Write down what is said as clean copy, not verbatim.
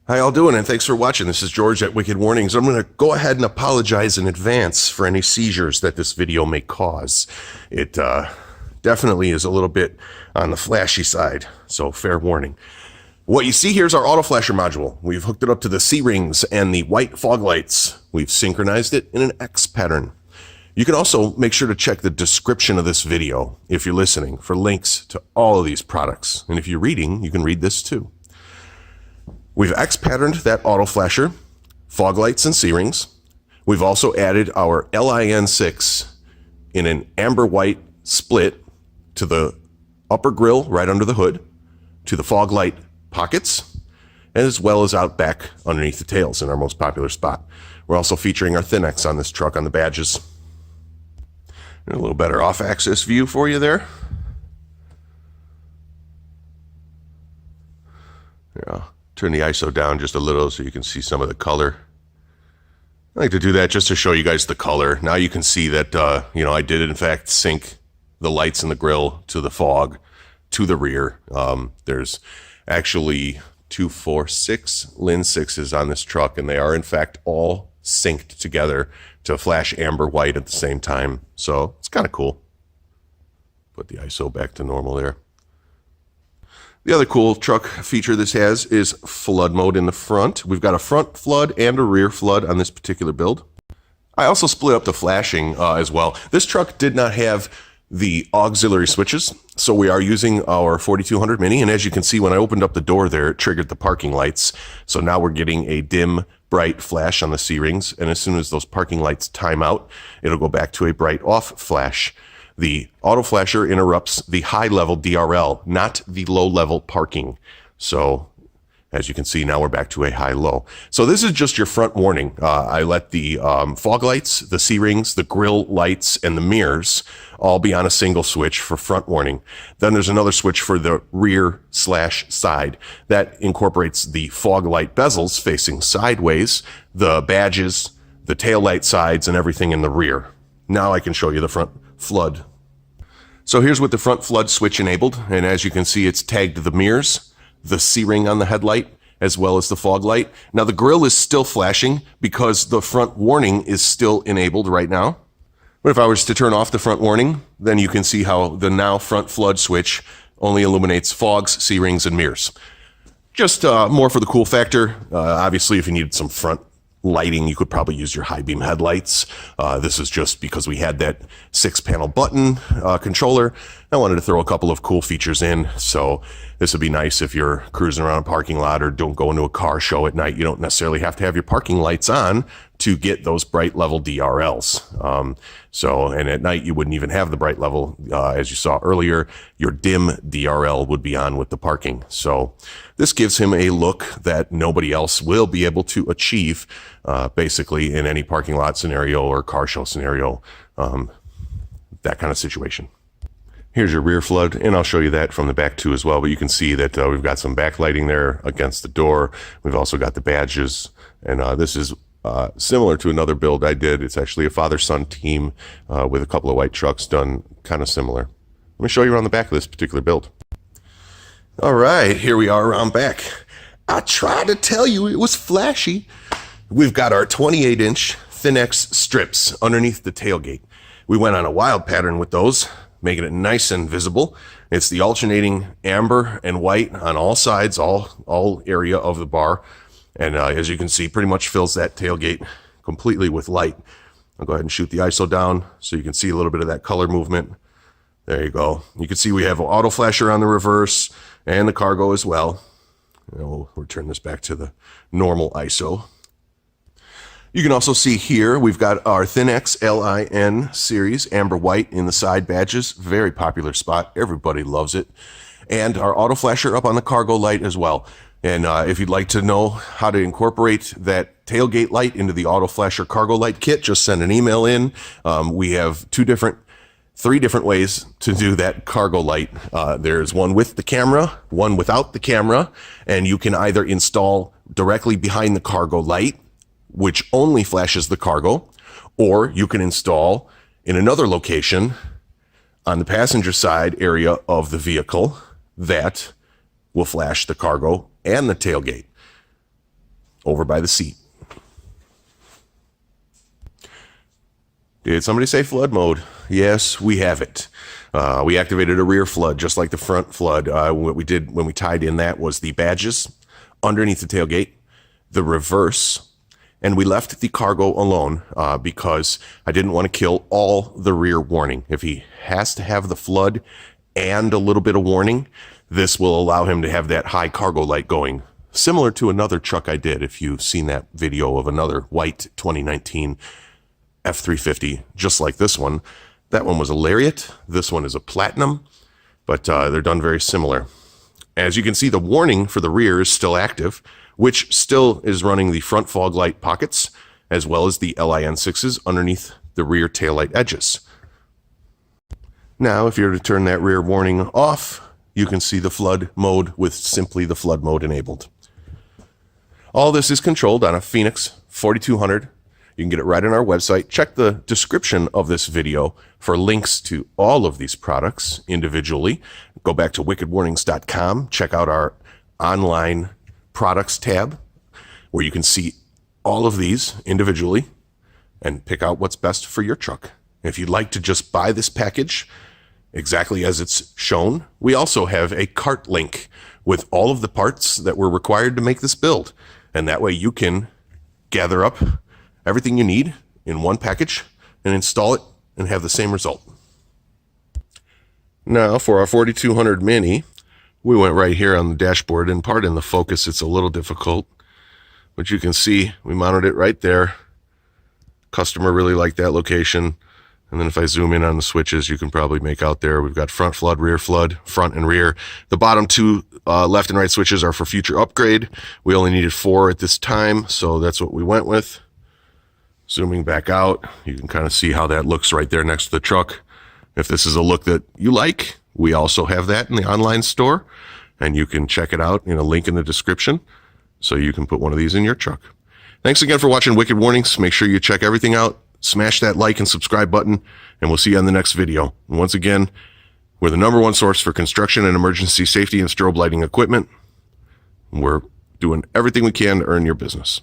How y'all doing? And thanks for watching. This is George at Wicked Warnings. I'm going to go ahead and apologize in advance for any seizures that this video may cause. It definitely is a little bit on the flashy side, so fair warning. What you see here is our auto flasher module. We've hooked it up to the C-rings and the white fog lights. We've synchronized it in an X pattern. You can also make sure to check the description of this video, if you're listening, for links to all of these products. And if you're reading, you can read this too. We've X-patterned that auto flasher, fog lights and C-rings. We've also added our LIN6 in an amber white split to the upper grille right under the hood, to the fog light pockets, as well as out back underneath the tails in our most popular spot. We're also featuring our Thin X on this truck on the badges. And a little better off-axis view for you there. Yeah. Turn the ISO down just a little so you can see some of the color. I like to do that just to show you guys the color. Now you can see that, I did in fact sync the lights in the grill to the fog to the rear. There's actually 2, 4, 6 LIN 6s on this truck, and they are in fact all synced together to flash amber white at the same time. So it's kind of cool. Put the ISO back to normal there. The other cool truck feature this has is flood mode in the front. We've got a front flood and a rear flood on this particular build. I also split up the flashing as well. This truck did not have the auxiliary switches, so we are using our 4200 Mini, and as you can see, when I opened up the door there, it triggered the parking lights. So now we're getting a dim, bright flash on the C-rings, and as soon as those parking lights time out, it'll go back to a bright off flash. The auto flasher interrupts the high-level DRL, not the low-level parking. So, as you can see, now we're back to a high-low. So this is just your front warning. I let the fog lights, the C-rings, the grille lights, and the mirrors all be on a single switch for front warning. Then there's another switch for the rear/side. That incorporates the fog light bezels facing sideways, the badges, the tail light sides, and everything in the rear. Now I can show you the front flood. So here's with the front flood switch enabled, and as you can see, it's tagged the mirrors, the C-ring on the headlight, as well as the fog light. Now the grille is still flashing because the front warning is still enabled right now. But if I was to turn off the front warning, then you can see how the now front flood switch only illuminates fogs, C-rings, and mirrors. Just more for the cool factor. Obviously, if you needed some front lighting, you could probably use your high beam headlights. This is just because we had that 6-panel button controller. I wanted to throw a couple of cool features in. So this would be nice if you're cruising around a parking lot or don't go into a car show at night. You don't necessarily have to have your parking lights on to get those bright level DRLs. And at night you wouldn't even have the bright level. As you saw earlier, your dim DRL would be on with the parking. So this gives him a look that nobody else will be able to achieve, basically in any parking lot scenario or car show scenario, that kind of situation. Here's your rear flood, and I'll show you that from the back too as well, but you can see that we've got some backlighting there against the door. We've also got the badges, and this is similar to another build I did. It's actually a father-son team with a couple of white trucks done kind of similar. Let me show you around the back of this particular build. All right, here we are around back. I tried to tell you it was flashy. We've got our 28-inch Thin X strips underneath the tailgate. We went on a wild pattern with those, making it nice and visible. It's the alternating amber and white on all sides, all area of the bar. And as you can see, pretty much fills that tailgate completely with light. I'll go ahead and shoot the ISO down so you can see a little bit of that color movement. There you go. You can see we have an auto flasher on the reverse and the cargo as well. We'll return this back to the normal ISO. You can also see here, we've got our Thin X LIN series, amber white in the side badges. Very popular spot. Everybody loves it. And our auto flasher up on the cargo light as well. And if you'd like to know how to incorporate that tailgate light into the auto flasher cargo light kit, just send an email in. We have 3 different ways to do that cargo light. There's one with the camera, one without the camera, and you can either install directly behind the cargo light, which only flashes the cargo, or you can install in another location on the passenger side area of the vehicle that will flash the cargo and the tailgate. over by the seat. Did somebody say flood mode? Yes, we have it. We activated a rear flood, just like the front flood. What we did when we tied in that was the badges underneath the tailgate, the reverse, and we left the cargo alone because I didn't want to kill all the rear warning. If he has to have the flood and a little bit of warning, this will allow him to have that high cargo light going, similar to another truck I did. If you've seen that video of another white 2019 F-350, just like this one. That one was a Lariat. This one is a Platinum, but they're done very similar. As you can see, the warning for the rear is still active, which still is running the front fog light pockets, as well as the LIN6s underneath the rear taillight edges. Now, if you're to turn that rear warning off, you can see the flood mode with simply the flood mode enabled. All this is controlled on a Phoenix 4200. You can get it right on our website. Check the description of this video for links to all of these products individually. Go back to wickedwarnings.com. Check out our online products tab where you can see all of these individually and pick out what's best for your truck. If you'd like to just buy this package exactly as it's shown, we also have a cart link with all of the parts that were required to make this build. And that way you can gather up everything you need in one package and install it and have the same result. Now for our 4200 Mini, we went right here on the dashboard, and part in the focus it's a little difficult, but you can see we mounted it right there. Customer really liked that location. And then if I zoom in on the switches, you can probably make out there we've got front flood, front and rear. The bottom two left and right switches are for future upgrade. We only needed 4 at this time, so that's what we went with. Zooming back out, you can kind of see how that looks right there next to the truck. If this is a look that you like, we also have that in the online store, and you can check it out in a link in the description so you can put one of these in your truck. Thanks again for watching Wicked Warnings. Make sure you check everything out. Smash that like and subscribe button, and we'll see you on the next video. And once again, we're the #1 source for construction and emergency safety and strobe lighting equipment. We're doing everything we can to earn your business.